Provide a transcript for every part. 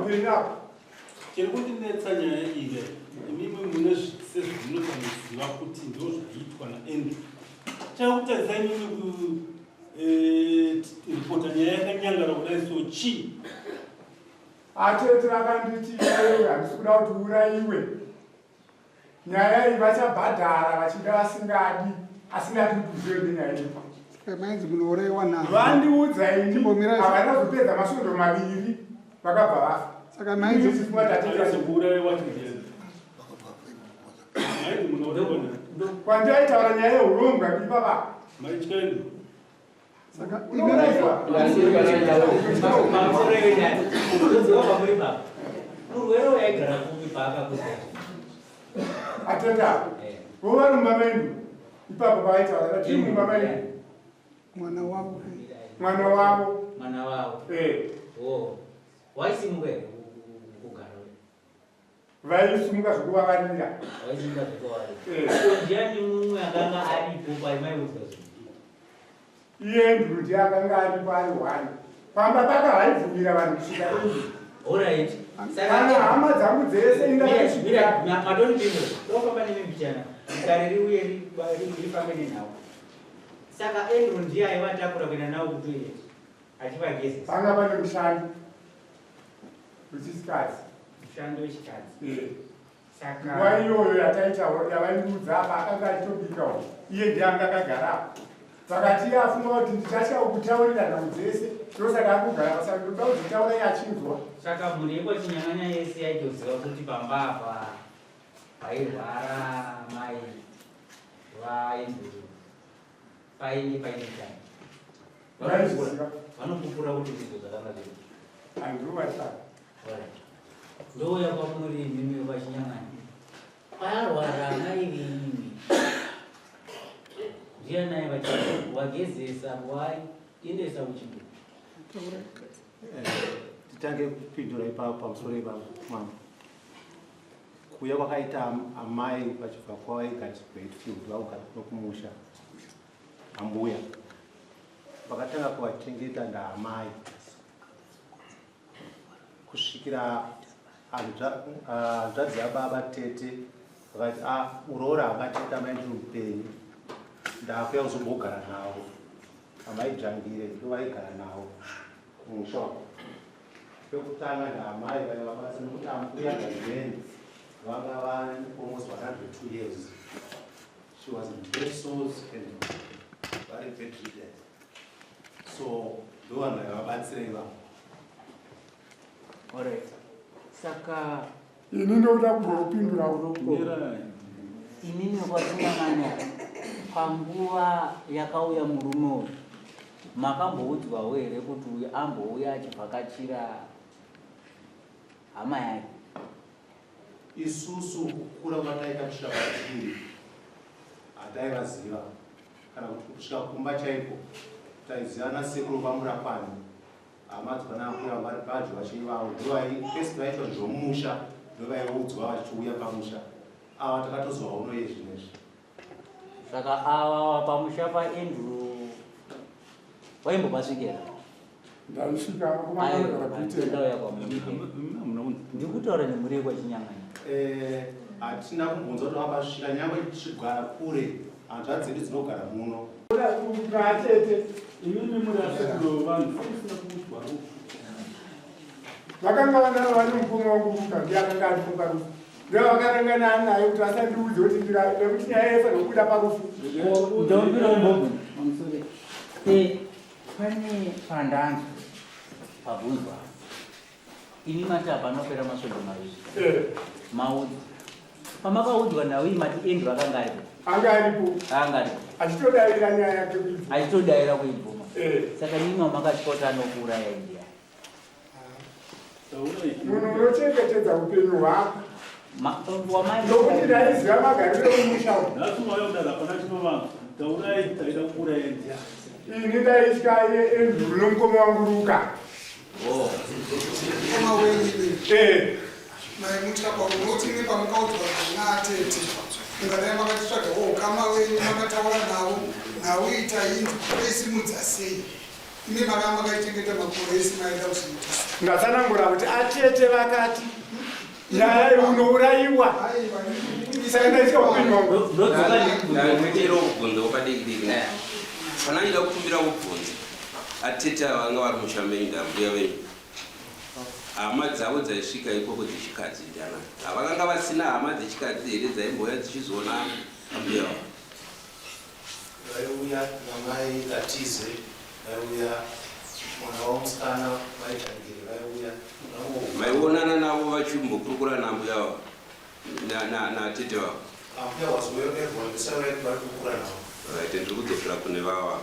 upenya chiri kuti netsanya ige imimi mune sezvinofanirwa kuti ndo zvaitwa naEndru chakutarisa imimi kuripota nyaya yakanyangara kudai so chi atete vakanditi iwe handisi kuda kuti uraiwe nyaya iyi vachabhadhara vachida asingati kuti uzive nyaya iyi mainzi munouraiwa navo vandiudza ini havana kuzopedza masvondo maviri vakabva vafa saka mainzi kwandaitaura nyaya yeurongwa ipapa unouraiwa atenda vova numba mendu ipapa pavaitaura tii numba mendu mwana wavo mwana wavo waisimuka here kugara vaisimuka zvokuvavarira waisimuka zvokuvavarira ndiani mumwe akanga aripo paimaiudzwa iEndru ndiye akanga aripo ari one pamba paka haibvumira vanhu kusvika alright kana hama dzangu dzese ingaisvika madonipindura ndofamba nemembichana gareri uye rifambe nenhau saka Endru ndiye aivatakura kuenda navo kutoilet achivagezesa panga pane mushando wechisikadzi mushando wechikadzi saka nguva iyoyo yavaindiudza apa akanga achitobikawo iye ndiye anga akagarapo vakati afunga kuti ndichatya kutaurira nhau dzese ndosaka akugara pasaka ndoda kudzitaura achinzwa saka mhuri yekwatinyanganya yese yaitoziva kuti pamba apa pairwara mai vaEndru paine chani vanopupura kuti zvizo zvakanga zviri andiruvataka ndouya kwamuri mimi vachinyanganya parwara maivimi ndiye naye vagezesa vaendesa kuchimbu titange kupindura ipapo pamusoro ipapa mama kuuya kwakaita amai vachibva kwavaigati Greatfield vaugara nokumusha ambuya vakatanga kuvachengeta ndaamai kusvikira hanzvadzi yababa tete vakati uroora akateta maindiri upenyu ndakuya kuzombogara navo amaidzvangire ndovaigara navo kumusha pekutanga ndaamai vaivabasa nekuti ambuya gaiveni vanga va almost 102 years. She was in bed sores and very bedridden. So no one avabatsira ivavo. Alright. Saka ini ndoda kupindura unopo inini kwatinyanganya panguva yakauya murume uyu makamboudzwawo here kuti uyu ambouya achivhakachira hama yake? Isusu kukura kwataikasvika patiri hataivaziva kana kuti kusvika kumba chaiko taizivana sekuru vamurapani hama dzivanakuya vari padyo vachiivavo ndovapesi vaitwa zvomumusha ndovaiudzwa vachiuya pamusha ava takatozwa unoye zvinezvi. Saka ava pamusha paEndru waimbopasvikira? ndaisvika ndikutaura nemuri kwechinyanganya. Hatina kumbunza kuti vapasvika nyangwe tichigara kure hanzvadzi dzedu dzinogara muno. atete imimi murasekuru vanhu vaisina kuudzwa vakanga vanaro vane mukoma wanguruka ndiakanga ari kumba rufu ndovakaranganana naye kuti asandiudze kuti nekuti nyaya yaifanira kubuda parufu. Ndombirombogo mamusure pane pandanzo pabvunzwa ini mati panopera masvondo maviri maudzi pamakaudzwa nawe mati Endru akanga aripo? anga aripo achitodaira nyaya yake achitodaira kuibvuma. Saka nima makatipota nokuuraya india munhu unochengetedza upenyu hwako nokuti ndaiziva magariro emusha ini ndaitya Endru nomukoma wangu Ruka. maimutya kwaunoti nepamukaudzwa naatete ungadai makatitsvagawo ukama wenyu makataura navo nauita inzwi aisimudza sei ine makanga makaichengeta makore esi maida kuzviitisa ndatsanangura kuti atete vakati nyaya unourayiwa saka ndaitya upenyu ndakutero kubvunza wakadiki fananida kukumbira kubvunza atete ava vanga vari mushambenyu ndambuya venyu hama dzavo dzaisvika ikoko dzechikadzi ndiana havakanga vasina hama dzechikadzi here dzaimboya dzichizoona mbuya wavo vaiuya namai katize vaiuya mwana wamusikana vaitangiri vaiuya maionana navo vachimbokurukura nambuya wavo natete wavo ambuya wazoevaisavaikukurukura navo ndiri kudzokera kune vava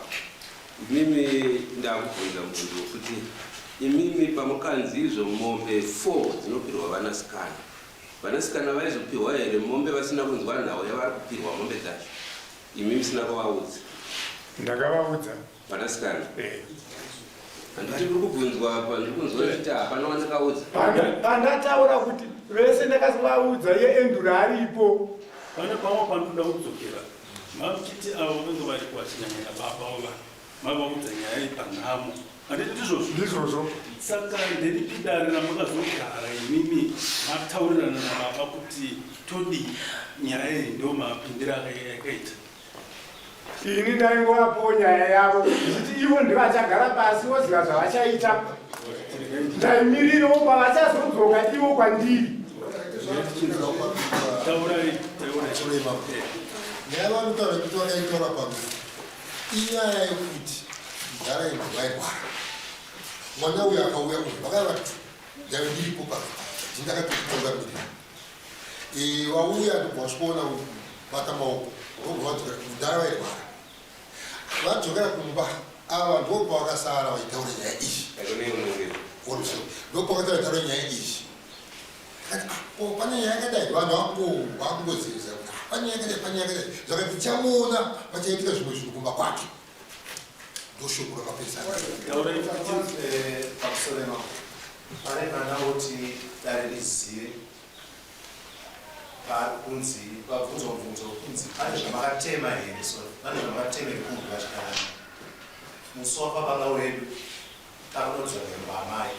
imimi ndakubvunza mubvunzo wekuti imimi pamukanzi izvo mombe 4 dzinopirwa vanasikana vaizopirwa here mombe vasina kunzwa nhau yavari kupirwa mombe dzacho imimi sina kuvaudza ndakavaudza vanasikana handiti kuri kubvunzwa apa ndiri kunzwa kuti hapana wandakaudza pandataura kuti vese ndakasivaudza iye endura aripo pane pamwe panoda kudzokera makuchiti avo vanenge vari kuvachinyanyira baba wava mavaudza nyaya yepanhamo handiti ndizvozvo saka nderipi dare ramakazogara imimi mataurirana nababa kuti todi nyaya iyi ndo mapindiro yakaita ini ndaingovapo nyaya yavo zvichiti ivo ndivachagara pasi voziva zvavachaita ndaimirirawo pavachazodzoka ivo kwandiri nyaya kuti vakaitora pamwe inyaya yekuti ndara ino vairwara mwana uyo akauya uyu vakavati ndaive ndiripo pa ndakatokutongamirira vauya ndibvasikuona bata maoko vobvavadzokera ndara vairwara vadzokera kumba ava ndobva vakasara vaitaura nyaya izvi ndobva vakataura taura nyaya izvi pane nyaya yakadai vanhu vakungozivisa kuti pane nyaya yakadai zvakati tichamuona vachaitika zvimwe zvinhu kumba kwake ndoshoko rakapesana pakusorema pane vanauti dare rizive kunzi vabvunzwa mubvunzo kunzi pane zvamakatema here pane zvamakatema here kunhu vachikanani musi wapababa wedu takudodzwa nembamai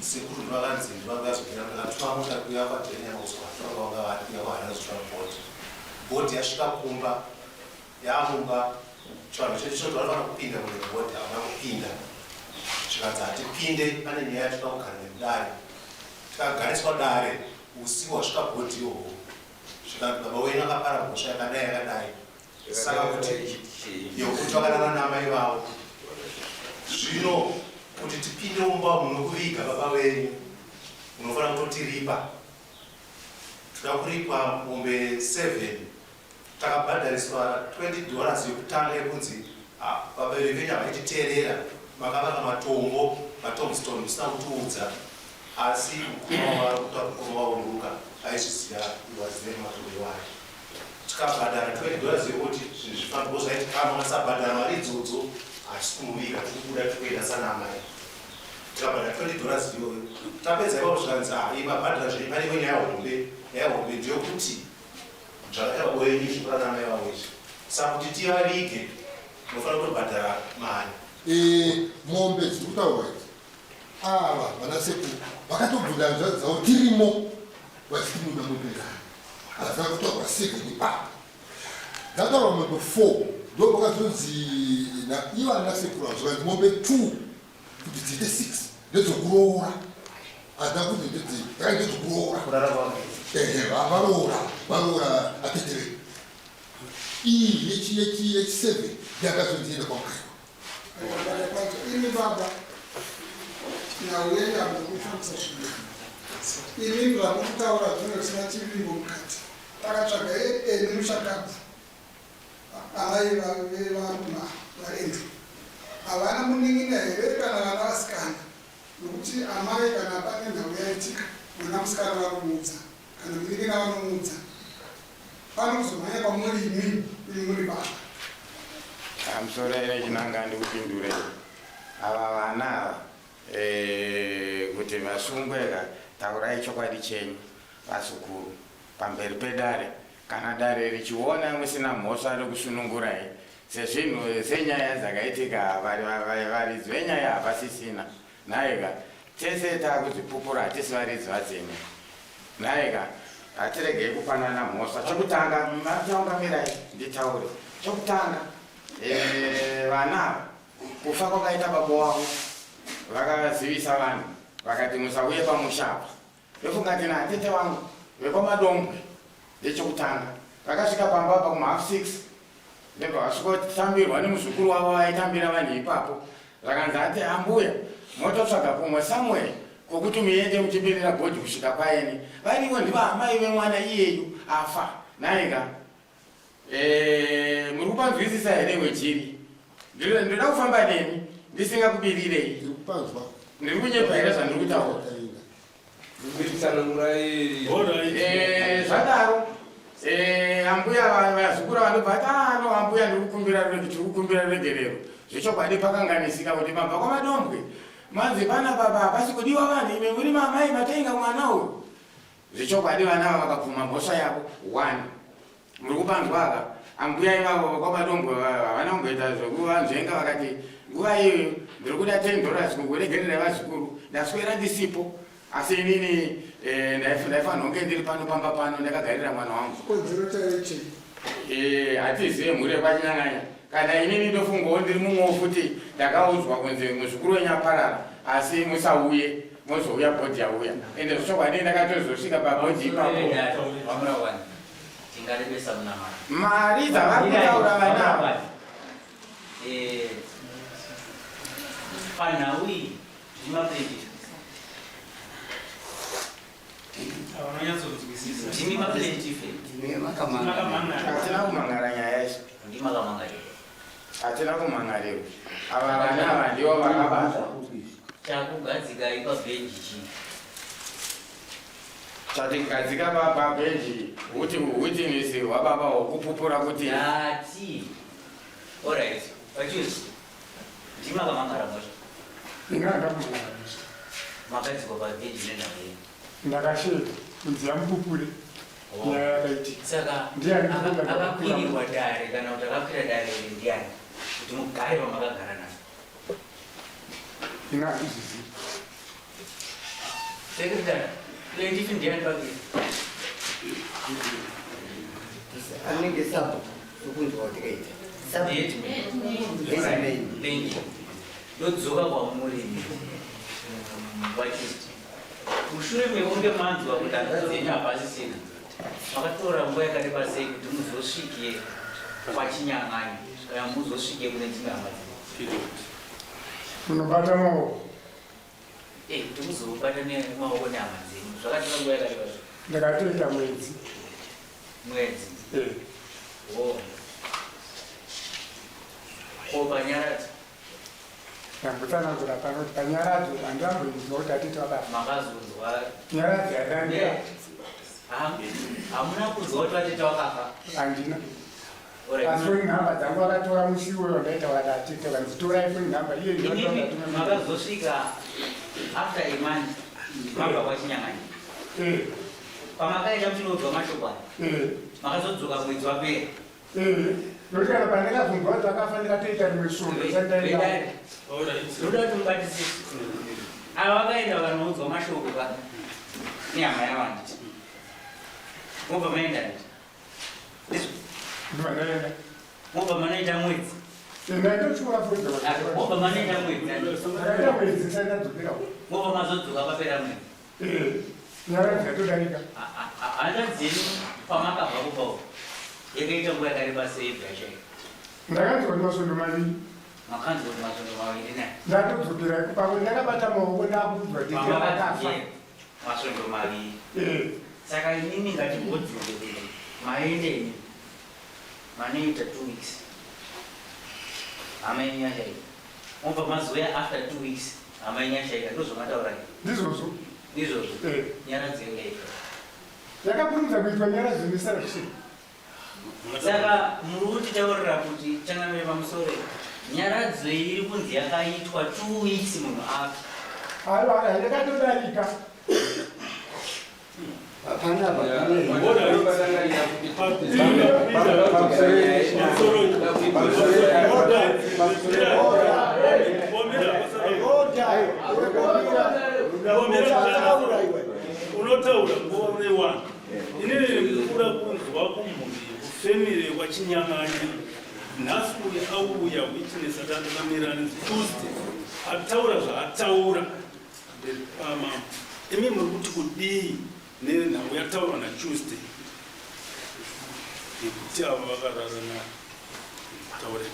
sekuru vakanzi ndivakazopinatuma mota kuya kwadhenyauswa vanga vari kuya kwahanazotwa bhodhi bhodhi yasvika kumba yamunga chivanhu chedu choti vanofana kupinda mune bhodhi havana kupinda zvikanzi hatipinde pane nyaya yatinoda kugara nemudare tikagariswa dare usiku wasvika bhodhi ihoho zvikanzi baba wenyu akapara mhosva yakadai yakadai saka kuti yokuti vakanana namai vavo zvino kuti tipinde mumba munokuviga baba wenyu munofanira kutotiripa toda kuripa mombe 7 takabhadhariswa $20 yokutanga yekunzi vabereki venyu havaititeerera makavaka matomstone musina kutiudza asi mukoma waunduka aizviziva iwaziveni matombo wake tikabhadhara $20 yokuti zvinhu zvifanirwa zvaiti kama asabhadhara mari idzodzo hatisi kumuviga tikubuda tikuenda sanamai tikabhadhara $20 iyoyo tapedza ipapo zvikanzi imabhadhara zvei pane imwe nyaya hombe ndeyokuti zvakayaboyenyu zvikurana mai vavo izvi saka kuti tivavige unofanira kutobhadhara mari mombe dziri kutaura idzi ava vanasekuru vakatobvunda nzvadzi dzavo tirimo vachitimuda mombe havana kutaura 7 ipapo dzataura mombe 4 ndo vakazonzi iva nasekuru avo zvakanzi mombe 2 kuti dziite 6 ndedzokuroora hazina kuti ndedzokuroora varoora atetere iyi yechi7 ndakazonzienda kwamukaiwa ini baba nauyenga mukufambisa zvinhu ini zvamukutaura zvino zvisina chivimbo mukati takatsvaga nemushakabvu amai vevaruma vaendu havana munin'ina here kana vana vasikana nokuti amai kana pane nhau yaitika mwana musikana vanomudza kana munin'ina vanomudza panokuzomhanya kwamuri imi muri baba amusoro ine chinanga ndikupindure ava vana ava kuti vasungweka taurai chokwadi chenyu vasukuru pamberi pedare kana dare richiona musina mhosva rekusunungurai sezvinhu senyaya dzakaitika varidzi venyaya havasisina naika tese takuzvipupura hatisi varidzi vatsene naika hatiregei kupanana mhosva. Chokutanga mataungamirai nditaure chokutanga vana kufa kwakaita baba wavo vakazivisa vanhu vakati musauye pamushapa vefunga tina atete vangu vekwaMadombwe ndechokutanga vakasvika pamba pa kuma6 ndebva vasvikotambirwa nemuzukuru wavo vaitambira vanhu ipapo zvakanzi ati ambuya mototsvaga kumwe Samuel kokuti muende muchibirira godhi kusvika paeni variwo ndivo amai vemwana iyeyu afa naika muri kupanzwisisa here wejiri ndoda kufamba nemi ndisingakubirirei ndiri kunyepa here zvandiri kutaura zvadaro ambuya vazukuru vanobva ati no ambuya ndiri kukumbira regerero zvechokwadi pakanganisika kuti mabva kwaMadombwe manzi pana baba hapasi kudiwa vanhu ime muri mamai matenga mwana uyu zvechokwadi vana ava vakabvuma mhosva yavo 1 muri kupanzwaka ambuya ivavo vakwaMadombwe havana kumboita zvekuvanzvenga vakati nguva iyoyo ndiri kuda $10 kukuregerera vazukuru ndaswera ndisipo asi inini ndaifanira kunge ndiri pano pamba pano ndakagarira mwana wangu hatizive mhuri yepachinyang'anya kana inini ndofungawo ndiri mumwewo futi ndakaudzwa kunzi muzukuru wenyaparara asi musauye mozouya bhodhi yauya ende zvochokwadi ndakatozosvika pabhodhi ipapo mari dzavari kutaura vanava panhaui ndimi maplentife hatina kumangara nyaya iso hatina kumangarirwa ava vana ava ndivo vakabata chakugadzika ipabhenji chii chatigadzika pabhenji utinisi hwababa hwokupupura kuti yati orit pachuzi ndimakamangara mosha makadzikwa pabhenji nenhau ndakasheka kunzi yamupupure nyaya yakaitika saka akakwirirwa dare kana kuti akakwira dare ndiani kuti mugare pamakagara nayo ina handizvizivi sekretary plendifi ndiani pakiri anenge sabo sokunzwa tikaita lengi ndodzoka kwamuri vachiti mushure mekunge manzwa kuti hanzi dzenyu hapasisina makatora nguva yakareba sei kuti muzosvike kwachinyang'anyi kana muzosvike kune dzimwe hama dzenyu munobata maoko kuti muzobata nemaoko nehama dzenyu zvakatora nguva yakareba sei ndakatoita mwedzi ko panyaradzi ndambutsanangura panoti panyaradzo handamboizwa kuti atiti vakafa makazonzwa nyaradzi yadandira hamuna kuzwa kuti vatete vakafa handina asi foni nhamba dzangu vakatora musiwo uyo ndaita kuti atete vanzitorai foni nhamba iye makazosvika after a month mabva kwachinyang'anyi pamakaenda muchinodzwa mashokwani makazodzoka mwedzi wapera nokuti kana pandakazonzwa kuti vakafa ndikatoita rimwe svondo sandaenda ndoda kuti mubatisisi ava vakaenda vanoudzwa mashoko ka nehama yavanditi mobva maenda nditi ndivanaenda mobva manoita mwedzi mobva manoita mwedzi akaita mwedzi sandadzokerawo mobva mazodzoka papera mwedzi nyaradzi yatodarika handa dzenyu pamakabva kubawo yakaita nguva yakareba sei bhashaika ndakanzwa kuti masondo maviri makanzwa kuti masondo maviri nayo ndatodzokera pamwe ndakabata maoko ndakuudzwa tikafa masondo maviri saka inini ngatigodzoke kuti maendeni manoita 2 weeks hama yenyu yashaika mobva mazoya after 2 weeks hama yenyu yashaika ndozvamatauraki ndizvozvo izvozvo nyaradzi yakaita yakakurumidza kuitwa nyaradzi nesaraksheni saka muri kutitaurira kuti changamire pamusoro nyaradzi iri kunzi yakaitwa 2 weeks munhu afa aiwa ndakatodarika Hapana unotaura ngore wanu inini kura kunzwa kumhuri kufemere kwachinyamanya nhasi uyu auya witness atatokamirani tuesday ataura zvaataura imi muri kuti kudii nenhau yataurwa natuesday ekuti ava vakararana taure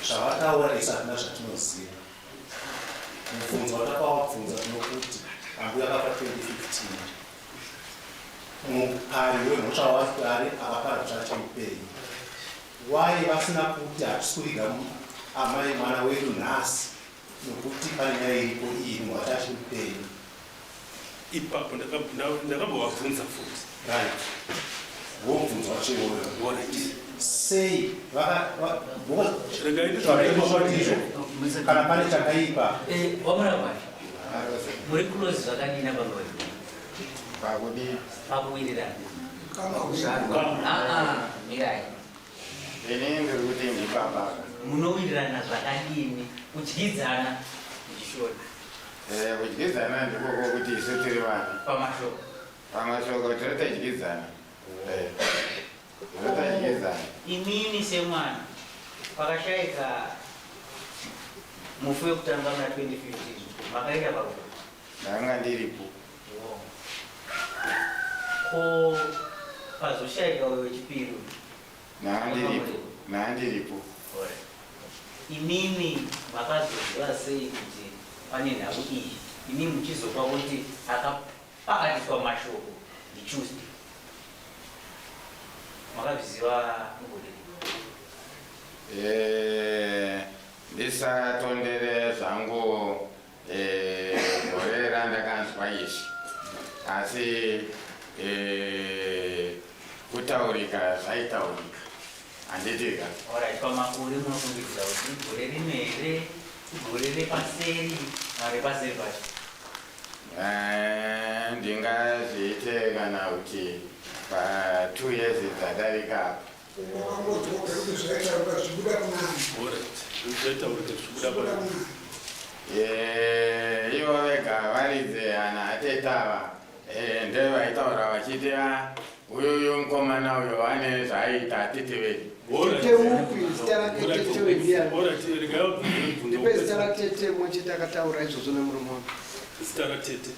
zvavataura isana zvatinoziva mubvunzo watakawabvunza tinokuti hangu yakapa 2015 mupari wemhosva wari akapara zvachemupenyu wai vasina kuti hatisi kuriga amai mwana wedu nhasi nokuti pane nyaya iripo iyi mwatachimupenyu ipapo ndakambovabvunza futi right wobvunza wacheoyo sei kana pane chakaipa wamurabari muri kulozi zvakadina pamwe pakuwirirana mirai ini ndiri kuti ndipapa munowirirana zvakadini kudyidzana muchishona kudyidzana ndikoko kuti isu tiri vanhu pamashoko tinotadyidzana tinotadyidzana imini semwana pakashayika mufu wekutanga muna 2015 makaita pakuti ndanga ndiripo ko pazoshayika uyo wechipiri naandiripo imini makazoziva sei kuti pane nhau iyi imini muchizobva kuti akapakatiswa mashoko ndiTuesday makazviziva nguri ndisatondere zvangu gore randakanzwa izvi asi kutaurika zvaitaurika handitika pamakore munofungidzira kuti gore rimwe gore repaseri repaseri pacho ndingazviite kana kuti pa2 years dzadarika ivo vega varidze hana atetava ndevaitaura vachiti uyuyu mukomana uyo ane zvaaita atiti vedu ndipe zita ratete mochitakataura izvozvo nemurume wangu zita ratete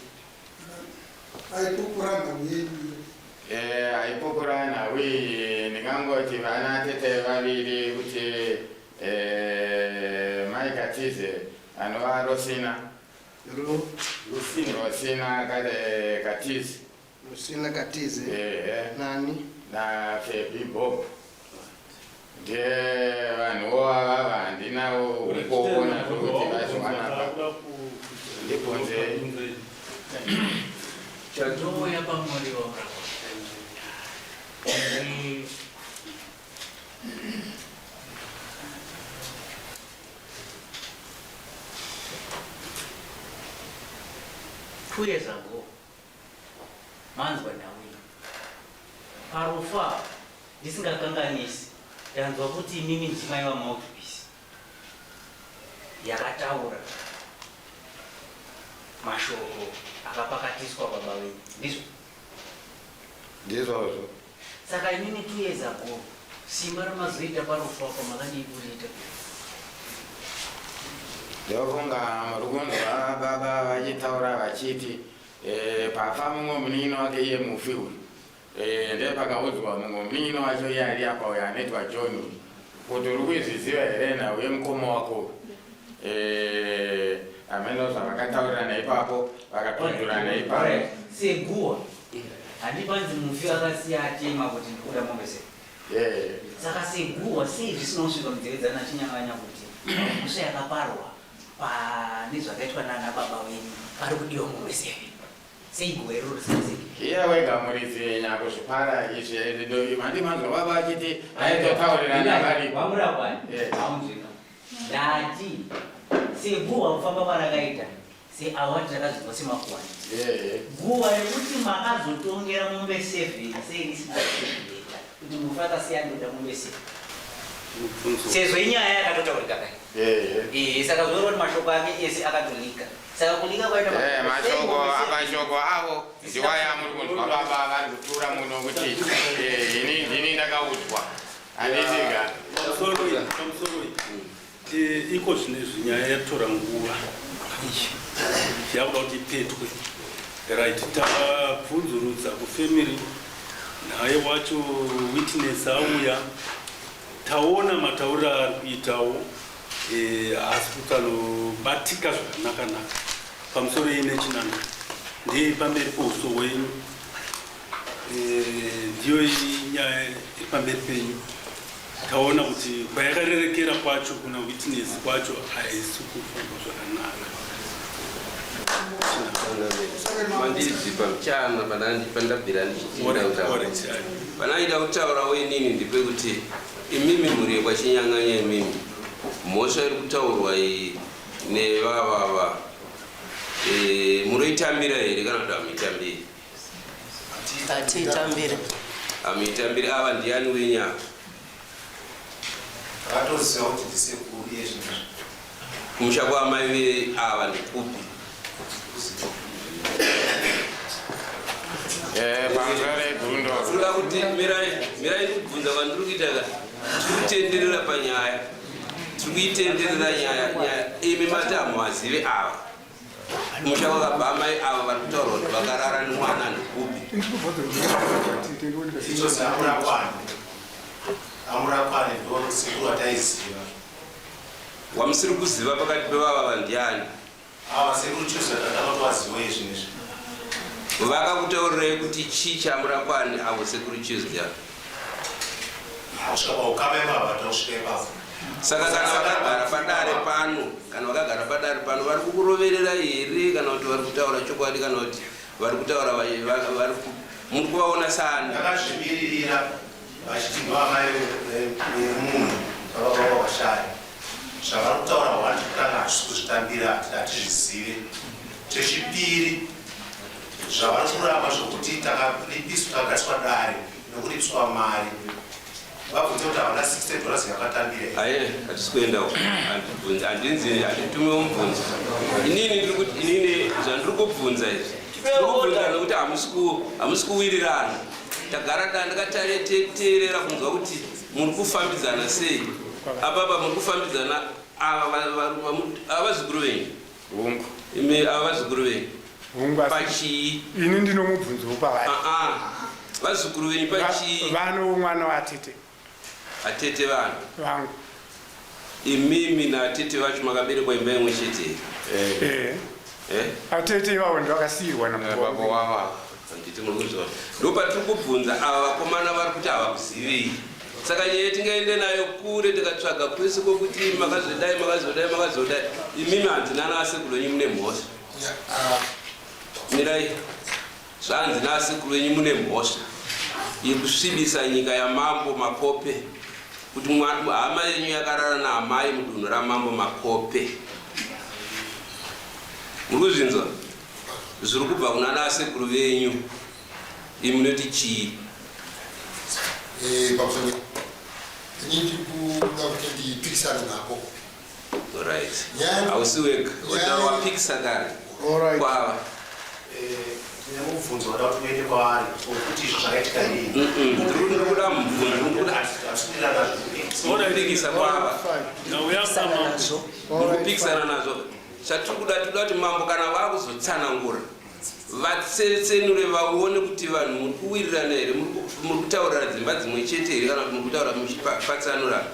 aipupura nhau iyi ndingangoti vana tete vaviri kuti maikatize anova rosina katize Rusina Katize nani nafebi bob ndiye vanhuwo avava handinawo ukuona zvokuti vazowanapa ndibvunzei chatouya pamuriwo two years ago manzwa nhau parufa ndisingakanganisi ndanzwa kuti imimi ndimai wamauthpiece yakataura mashoko akapakatiswa baba wenyu ndizvo ndizvozvo saka imimi 2 years ago simba ramazoita parufa pamakadii kuriita ndofunga muri kunzwa baba vachitaura vachiti pafa mumwe munino wake iye mufi uyu ndepakaudzwa mumwe munino wacho iye ari apa uyo anoitwa John uyu kuti uri kuizviziva here nhau yemukoma wako ameno zvavakataurirana ipapo vakapindurana ipapo seguwa handipanzi mufi akasiya atema kuti ndikuda mombe sei saka seguwa sei zvisina kusvika mudzevedzana chinyanganya kuti musha yakaparwa pane zvakaitwa nana baba wenyu pari kudiwa mombe sei seigwero risaziki iye wega muridzi nyakuzvipara izvi mandimanzwa baba achiti aitotaurirana varipo wamurabani aunzvika ndati seguwa kufamba kwarakaita se awati takazwa semakwani nguva yekuti makazotongera mombe 7 seisidaeta kuti mufaka siyandoda mombe 7 sezvo inyaya yakatotaurika kai saka zvoreva kuti mashoko ake ese akatolika saka kulika kwaita mashoko avo ndiwaya muri kunzwa baba vari kutura muno kuti ini ndakaudzwa handiziga pamusoro iko zvinezvi nyaya yatora nguva yakuda kuti ipetwe right. Tabvunzurudza kufamily naye wacho witness auya taona matauriro ari kuitawo asi kuti anobatika zvakanakanaka pamusoro ine chinanda ndeye pamberi pouso hwenyu ndiyo nyaya iri pamberi penyu. Taona kuti kwayakarerekera kwacho kuna witness kwacho haisi kufamba zvakanaka. Mandizipa mchana pandabvira panaida kutaura wenini ndepekuti imimi muri kwachinyang'anya imimi mhosva iri kutaurwa iyi nevavava munoitambira here kana kuti hamuitambiri? Hamuitambiri. Ava ndiani wenyaya? Kumusha kwaamai ava ndikupi? Kuda kuti mirai kubvunza kwandiri kuita ka tiri kutenderera panyaya, tiri kuitenderera nyaya imi mati hamuvazive ava kumusha kwakabva amai ava vari kutaura kuti vakarara nemwana ndikupi? Wamusiri kuziva pakati pevava ndiani? Vakakutaurirai kuti chii chamurakwani avo Sekuru Tuesday? Saka kana vakagara padare pano vari kukuroverera here kana kuti vari kutaura chokwadi kana kuti vari kutaura muri kuvaona sani? Ndakazvimirira vachiti ndovamai vemunhu vavava vashaya zvavari kutaura vandikutanga hatisi kuzvitambira hatizvizive. Chechipiri zvavari kuramba zvokuti takalipiswa tagatiswa dare nokuripiswa mari vabvunze kuti havana $60 yakatambira. Aye, hatisi kuendawo handitumiwo mubvunzo. Inini zvandiri kubvunza izvi ndiri kubvunza nokuti hamusi kuwirirana. Tagara ndakatareterera kunzwa kuti muri kufambidzana sei apapa, muri kufambidzana ava zvikuru venyu imi ava vazukuru venyu pachii? Ini ndino mubvunzo pavari. Vazukuru venyu pachii? Vano mwana watete. Atete vangu. Imimi na atete vacho makaberekwa imba imwe chete. Atete ivavo ndivakasiyirwa namababa wavo. Ndopatiri kubvunza ava vakomana vari kuti havakuzivei. Saka nyaya tingaende nayo kure tikatsvaga kwese kwokuti makazodai. Imimi handina nasekuru venyu mune mhosva. Mirai, zvanzi nasekuru venyu mune mhosva yekusvibisa nyika yamambo Makope, kuti hama yenyu yakarara naamai mudunhu ramambo Makope. Muri kuzvinzwa? Zviri kubva kuna nasekuru venyu. Imi munoti chii? Ndipikisana nako. Alright. Hausi wega. Wapikisa kare. Kwava. Mubvunzo wada kuti uende kwavari kuti izvo zvakaitika rini? Ndiri kuda mubvunzo unopikisa kwava. Kupikisana nazvo. Chatiri kuda tinoda kuti mambo kana vakuzotsanangura vatsenure vaone kuti vanhu muri kuwirirana here, muri kutaurira dzimba dzimwe chete here kana kuti muri kutaura muchipatsanura.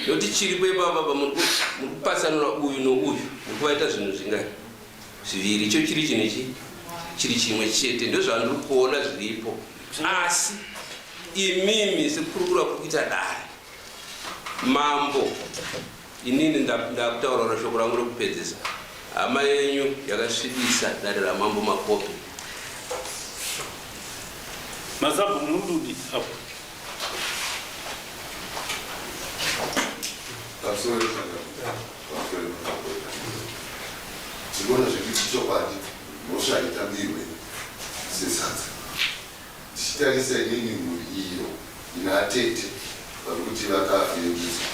Nokuti chiripo ipapa muri kupatsanura uyu nouyu, muri kuvaita zvinhu zvingari zviviri, icho chiri chinechi chiri chimwe chete. Ndozvandiri kuona zviripo. Asi imimi sekurukura kuri kuita dare mambo, inini ndakutaura shoko rangu rekupedzisa. Hama yenyu yakasvibisa dare ramambo Makope. Mazambo mundudi apo. tinoona zvekuti chokwadi mosvaitambirwe sesadza tichitarisa inini mhuri iyo ina tete vari kuti vakavhengidzwa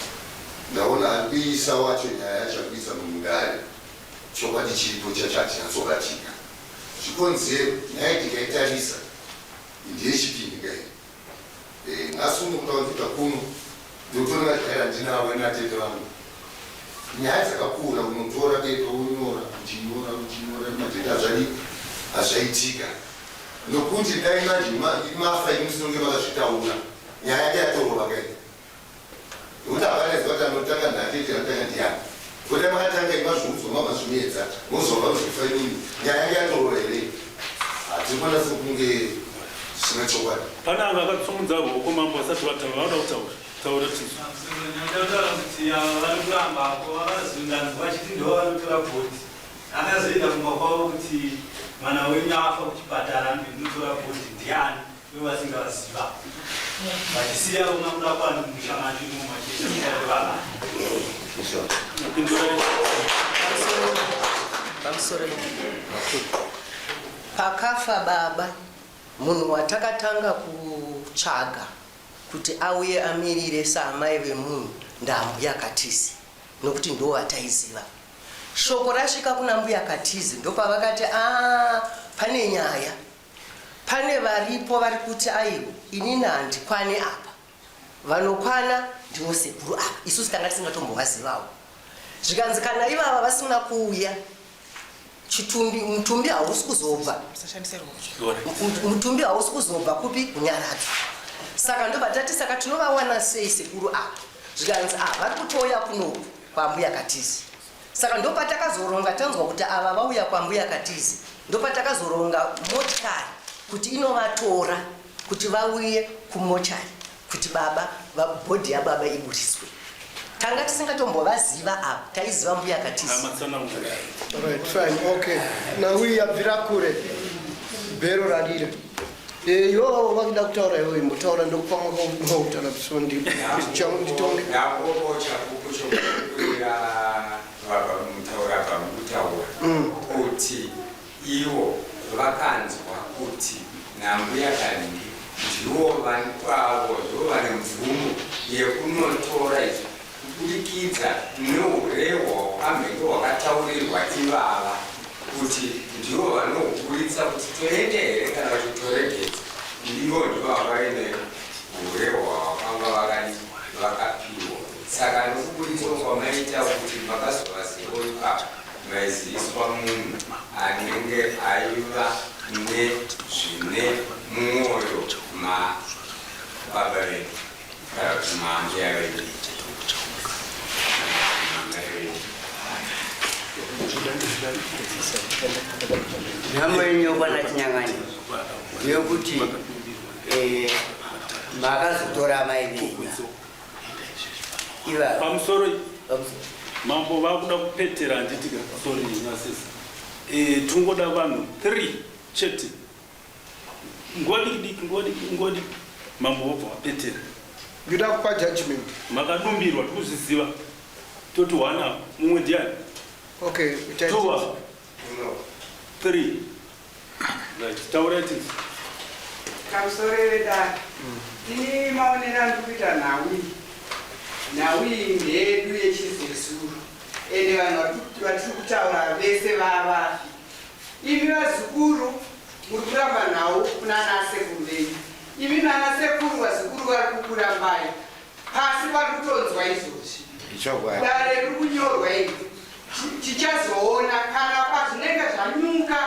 ndaona ari kuisa wacho nyaya yacho akuisa mumugare chokwadi chiripo chachatinatsobatika zvikonzero nyaya tikaitarisa ndeyechipindiga iyi nhasi uno kutaurika kuno ndokutoona dhaira ndinawe natete vangu nyaya dzakakura unotora bepa unyora uchinyora matete hazvaitika nokuti dai manje mafa imusinonge vakazvitaura nyaya yake yatorwa kai nokuti havanaiziva kuti anotanga natete anotanga ndiyani kuti makatanga imazvouzoma mazvimedza mozova muzvifa inini nyaya yake yatorwa here hatiri kuona sekunge zvisina chokwadi. Pane anga akatsumudza ruoko mambo asati vataura vanoda kutaura taura tizvo ndataura kuti vari kurambako vakazundanzwa vachiti ndo vanotora bhoti akazoenda kumba kwavo kuti mwana wenyu afa kuchipatara ndinotora bhoti ndiani uye vasingaziva vachisiya una kuda kwanu mushamatimo machitaevana pakafa baba munhu watakatanga kutsvaga kuti auye amirire saamai vemunhu ndambuya Katizi nokuti ndo vataiziva. Shoko rasvika kuna mbuya Katizi ndopavakati pane nyaya, pane varipo vari kuti aiwo inini handikwane apa, vanokwana ndivo sekuru apa, isusu tanga tisingatombovazivawo. Zvikanzi kana ivava vasina kuuya mutumbi hausi kuzobva, mutumbi hausi kuzobva kupi kunyaradzwa. Saka ndobatati saka tinovawana sei sekuru apa, zvikanzi vari kutoya kunoku kwambuya Katizi. Saka ndopatakazoronga tanzwa kuti ava vauya kwambuya Katizi, ndopatakazoronga motikari kuti inovatora kuti vauye kumochari kuti baba bhodhi yababa iburiswe. Tanga tisingatombovaziva apa, taiziva mbuya Katizi. Alright, fine, okay. Nawi yabvira kure bhero radire ivo vakuda kutaura ivo imbotaura ndokupamwa kwautaura so nditonge ndapopo chapupu chokukurira mutaura pamutaura kuti ivo vakanzwa kuti nambuya Kanhingi ndivo vani kwavo ndivo vane mvumo yekunotora izvi kubudikidza neurewo hwamhenge hwakataurirwa ivava kuti ndivo vanohukuritsa kuti toende here kana kuti toregedza. Ndivo ndivo vavaine urewo hwavakanga vakapiwa. Saka nokuburitswa kwamaita kuti makazovazirwa maiziviswa munhu anenge aiva nezvine mumwoyo mababa vedu kana kuti maambuya vedu. nhamo yenyokwana chinyang'anya yokuti makazotora mai venyu pamusoro mambo vakuda kupetera handitika sori nyasisa tungoda vanhu 3 chete ngodi mambo wobva wapetera ndida kupa judgment makadumbirwa tikuzviziva toti 1 apo mumwe ndiani. Okay, 2 3 right taura it kamusorere dani tini maonera ndikuita nawi ndedu yechizezuru ende vanhu vatiri kutaura vese vavafi. Imi vazukuru muri kuramba nhau kunana sekuru venyu, imi nana sekuru vazukuru vari kukurambai pasi vari kutonzwa izvozvi dare riri kunyorwa izvi tichazoona kana pazvinenge zvanyuka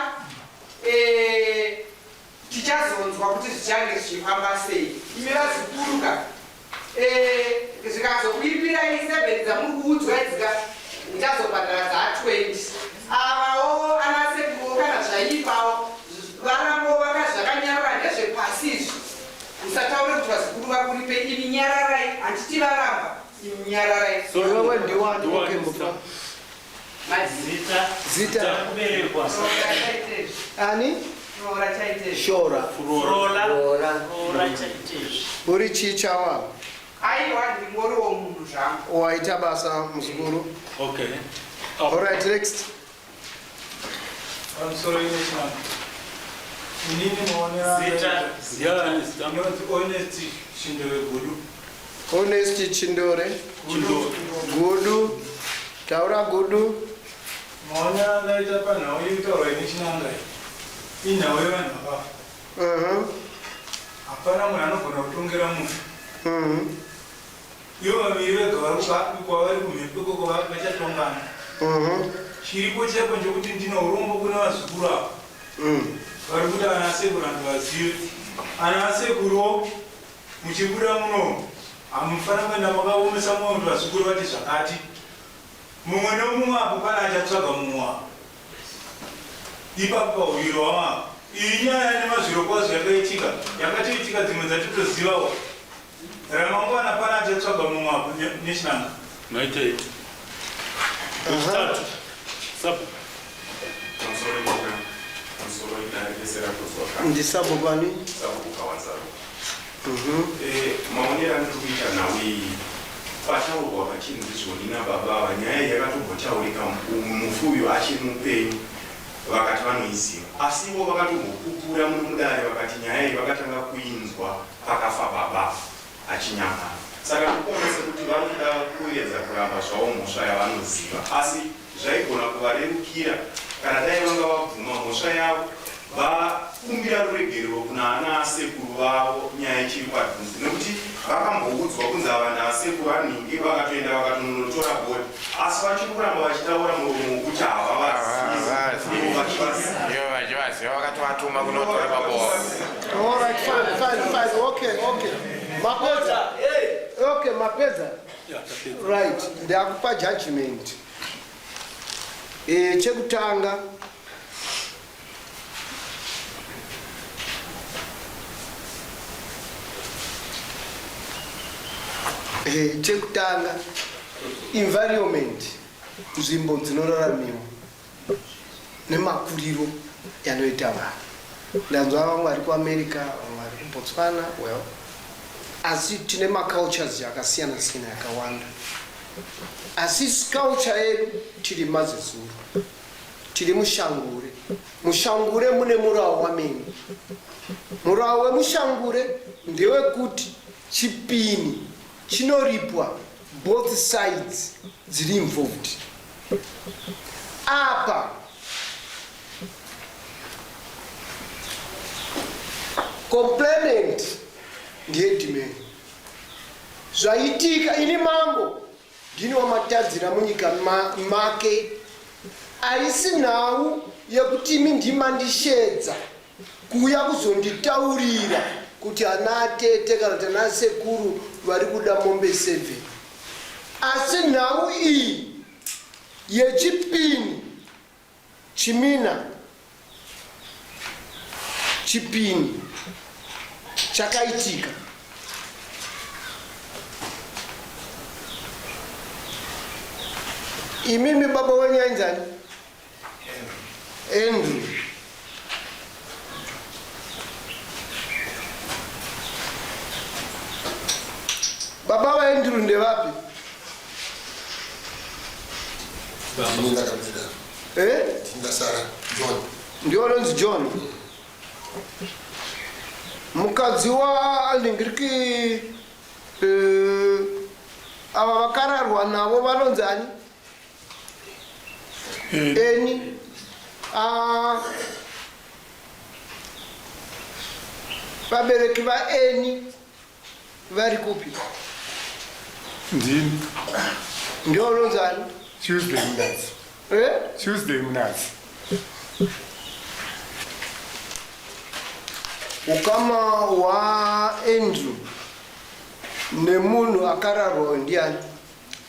tichazonzwa kuti zvichange zvichifamba sei. Imi vazikuruka zvikazokuipirai 7 dzamuri kuudzwa idzika ndichazobhadhara dza20 avawo anasekuru kana zvaipawo varambo vakazvakanyarara ndezvepasi izvi. Musataure kuti vazukuru vakuripe, imi nyararai, handiti varamba, imi nyararai. Wewe ndiwani ukembuka zita kuberekwa ani Flora chaite shora Flora chaite uri chichawa aiwa ndingori womunhu zvangu waita basa muzukuru. Okay. All right, next. pamusoro inechina inini maonera honest Chindore Gudu. Honest Chindore Gudu. Taura Gudu. Maonera ndaita panhau itaura inechinangai inhau yevanhu vakafa. Hapana munhu anogona kutongera munhu. Ivo vaviri vega kwavari kumhepo ikoko vachatongana. Chiripo chaipo nchokuti ndine urombo kuna vazukuru avo vari kuti ana sekuru antu vazive. Ana sekuruwo muchibuda muno hamufanira kuenda makaomesa mumwe kuti vazukuru vati zvakati. Mumwe nomumwe apo pana achatsvaga mumwe apo. Ipapo pauwiro wamapa iyi nyaya nemazviro kwazvo yakaitika yakatoitika dzimwe dzatitozivawo. Ramangwana pana achatsvaga mumwe apo nechinanga maitaita Ndisabo bani? Maonera ndikuita nawe pataurwa pachinhu zvonina baba nyaya yakatogotaurika mufu uyu achiri mupenyu vakati vanoiziva asivo vakatombopupura muno mudare vakati nyaya iyi vakatanga kuinzwa pakafa baba achinyamara saka ndikuonesa kuti vanoda kuedza kuramba zvavo mhosva yavanoziva asi zvaigona kuvarerukira kana dai vanga vabvuma mhosva yavo vakumbira ruregerero kuna ana asekuru vavo nyaya ichiri padhuze nekuti vakamboudzwa kunzi ava ndaasekuru anhingi vakatoenda vakatononotora bhodi asi vachiri kuramba vachitaura muromo wekuti hava vachivaziva vakatovatuma kunotora babova. Alright, fine. Okay. Mapedza. Right, ndakupa judgment. Chekutanga environment nzvimbo dzinoraramiwa nemakuriro yanoita vanhu. Ndanzwa vamwe vari kuAmerica, vamwe vari kuBotswana, well, asi tine macultures yakasiyana siyana yakawanda. Asi culture yedu tiri Mazezuru, tiri Mushangure. Mushangure mune murawo wamenyi. Murawo wemushangure ndewekuti chipini chinoripwa both sides dziri involved. Apa complainant ndiyedimeni zvaitika ini mambo ndini wamatadzira munyika make aisi nhau yekuti imi ndimandishedza kuuya kuzonditaurira kuti ana atete kana kuti ana sekuru vari kuda mombe 7 asi nhau iyi yechipini chimina chipini chakaitika imimi baba wenyu ainzani Andrew. Baba wa Andrew ndewapi? John. Ndio anonzi John. Mukadzi wa ndingiriki ava vakararwa navo vanonzani? Eni. Vabereki va Eni vari kupi? Ndini. Ndio unonzani? Tuesday Mnazi. Tuesday Mnazi. Ukama wa Andrew nemunhu akararwa ndiani?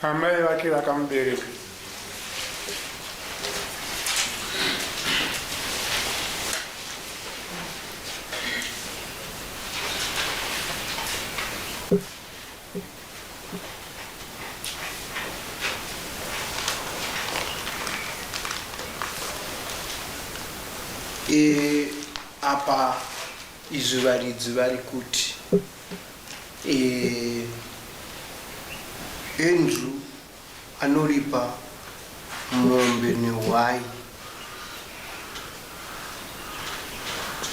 Amai vake vakamubereka. Apa izuva vari kuti Andrew anoripa mombe nehwai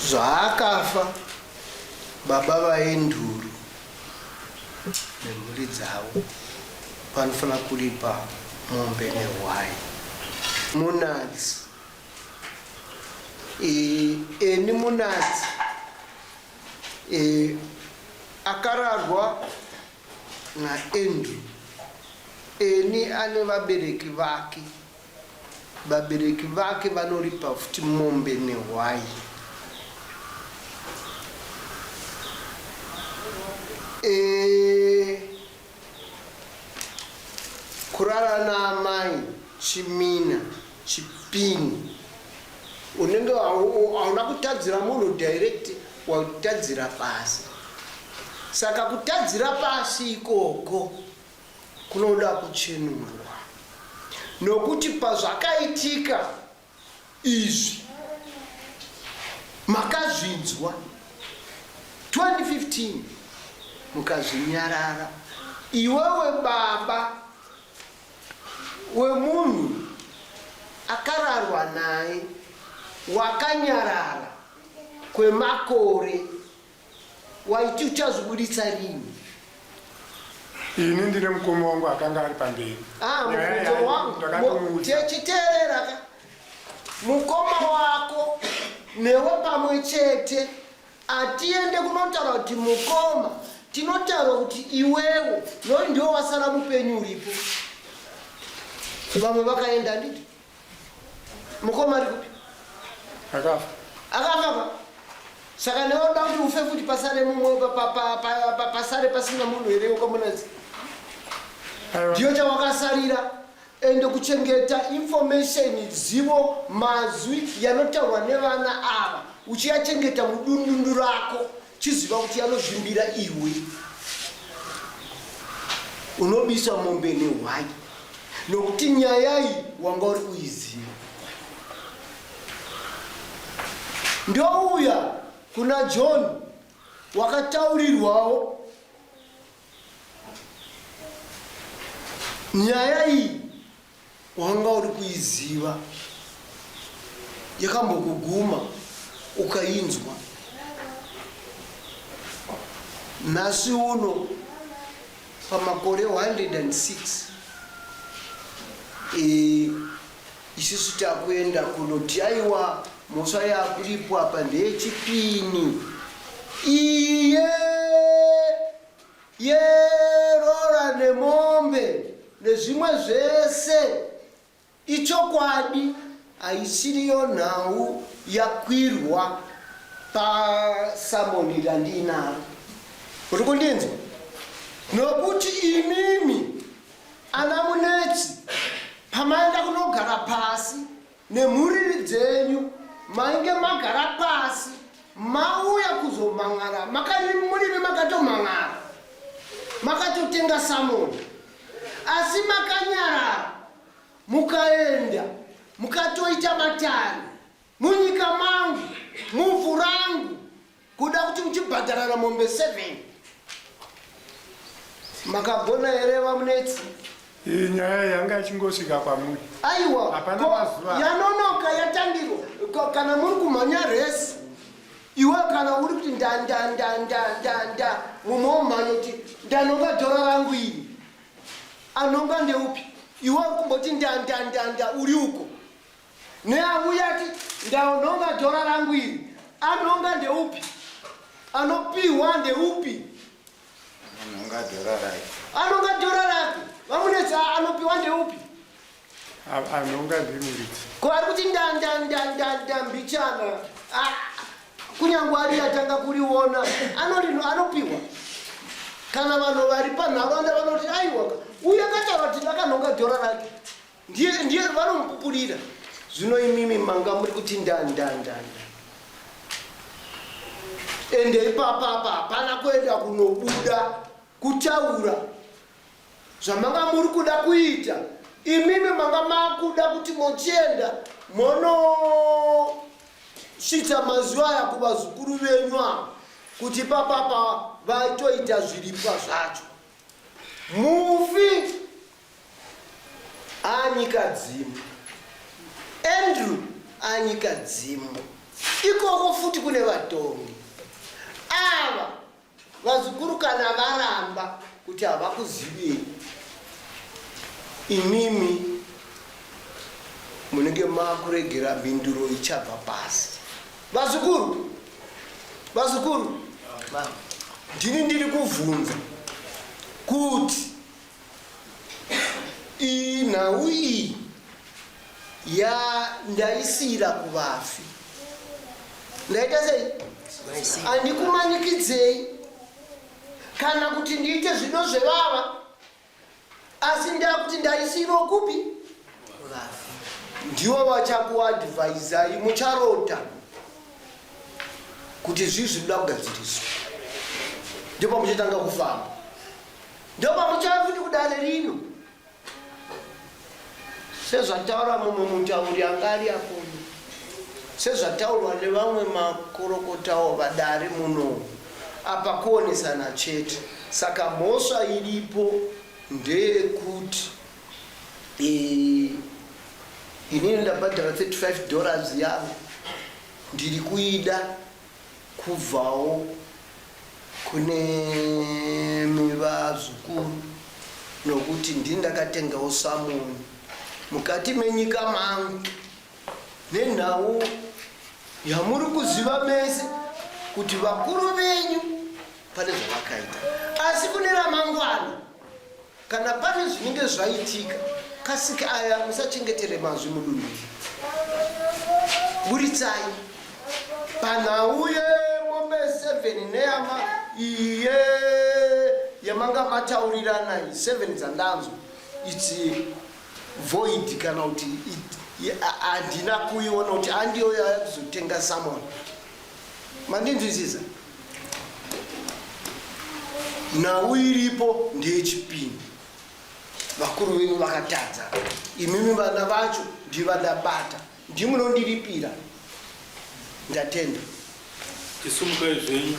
zvaakafa baba vaenduru nemhuri dzavo panofanira kuripa mombe nehwai. Munadzi eni munadzi akararwa naEndrew, eni ane vabereki vake. Vabereki vake vanoripa futi mombe nehwai. Kurara naamai Chimina Chipini, unenge hauna kutadzira munhu direct, watadzira pasi. Saka kutadzira pasi ikoko kunoda kuchenurwa, nokuti pazvakaitika izvi makazvinzwa 2015 mukazvinyarara. Iwewe baba wemunhu akararwa naye wakanyarara kwemakore, waiti uchazobuditsa rini? Ini ndine mukoma wangu akanga ari pamberi. Mubvunzo wangu techiteerera, mukoma wako newe pamwe chete. Atiende kunotaura kuti mukoma, tinotaura kuti iwewe ndio wasara mupenyu uripo. Vamwe vakaenda nditi mukoma ari kupi? Akafa. Saka neoda kuti ufe kuti pasare mumwe pasare pasina munhu here wekomunadzi. Ndiyo chawakasarira, ende kuchengeta information, zivo, mazwi yanotaurwa nevana ava, uchiyachengeta mudundundu rako, chiziva kuti yanozvimbira iwe. Unobisa mombe nehwai, nokuti nyaya iyi wanga uri kuiziva. Ndouya kuna John wakataurirwawo nyaya iyi wanga uri kuiziva, yakambokuguma ukainzwa. Nhasi uno pamakore 106 isusu takuenda kunoti aiwa mhosva yakuripwa apa ndeyechipini, rora nemombe nezvimwe zvese ichokwadi, haisiriyo nhau yakwirwa pasamoni randinaro. Uri kundinzwa? Nokuti imimi ana munetsi pamaenda kunogara pasi nemhuri dzenyu, mainge magara pasi mauya kuzomang'ara, murimi makatomang'ara, makatotenga samoni, asi makanyarara mukaenda mukatoita matari munyika mangu, muvhu rangu, kuda kuti muchibhadharana mombe 7. Makagona here vamunetsi? Iyi nyaya yanga ichingosvika kwamuri. Aiwa, hapana mazuva yanonoka yatangirwa. Kana muri kumhanya resi, iwe kana uri kuti nda mumwe womhanya kuti ndanonga dhora rangu iri, anonga ndeupi? Iwe kumboti nda uri uko. Neauya ati ndanonga dhora rangu iri, anonga ndeupi? Anopiwa ndeupi? Anonga dhora rake. Vamunetsi anopiwa ndeupi? Anonga ndimuridzi. Ko ari kuti nda mbichana, kunyangwe ari yatanga kuriona, anopiwa. Kana vanhu vari panharaunda vanoti aiwa, uyu akataura kuti ndakanonga dhora rake, ndiye vanomupupurira. Zvino imimi manga muri kuti nda ende ipapapa hapana kuenda kunobuda kutaura zvamanga muri kuda kuita. Imimi manga makuda kuti mochienda monosvitsa mazuva aya kuvazukuru venyu ava kuti papapa vatoita zviripwa zvacho. Mufi anyika dzimu, Andrew anyika dzimu. ikoko futi kune vatongi ava vazukuru kana varamba kuti havakuzivei imimi munenge makuregera mhinduro ichabva pasi. Vazukuru ndini ndiri kuvhunza kuti nhau iyi ndaisira kuvafi ndaita sei handikumanikidzei kana kuti ndiite zvino zvevava asi ndakuti ndaisiro kupi ndiwo vachakuadvaisai mucharota kuti zvizvi zvinoda kugadziriswa ndipo muchatanga kufamba ndipo muchafuti kudare rino sezvataura mumwe mutauri angari akono sezvataurwa nevamwe makorokotawo vadare muno apa kuonesana chete. Saka mhosva iripo ndeyekuti inini ndabhadhara $35 yavo ndiri kuida kubvawo kune mivazukuru nokuti ndini ndakatengawo samoni mukati menyika mangu nenhau yamuri kuziva mese kuti vakuru venyu pane zvavakaita, asi kune ramangwana kana pane zvinenge zvaitika kasika aya musachengetere mazwi mudunhu buritsai panhau yemombe 7 neyama iye yamanga mataurirana 7 dzandanzo iti void kana kuti handina kuiona kuti andiyo yaya kuzotenga samoni. Mandinzwisisa? Nhau iripo ndeyechipiri vakuru venyu vakatadza imimi vana vacho ndivandabata ndimunondiripira ndatenda tisumukai zvenyu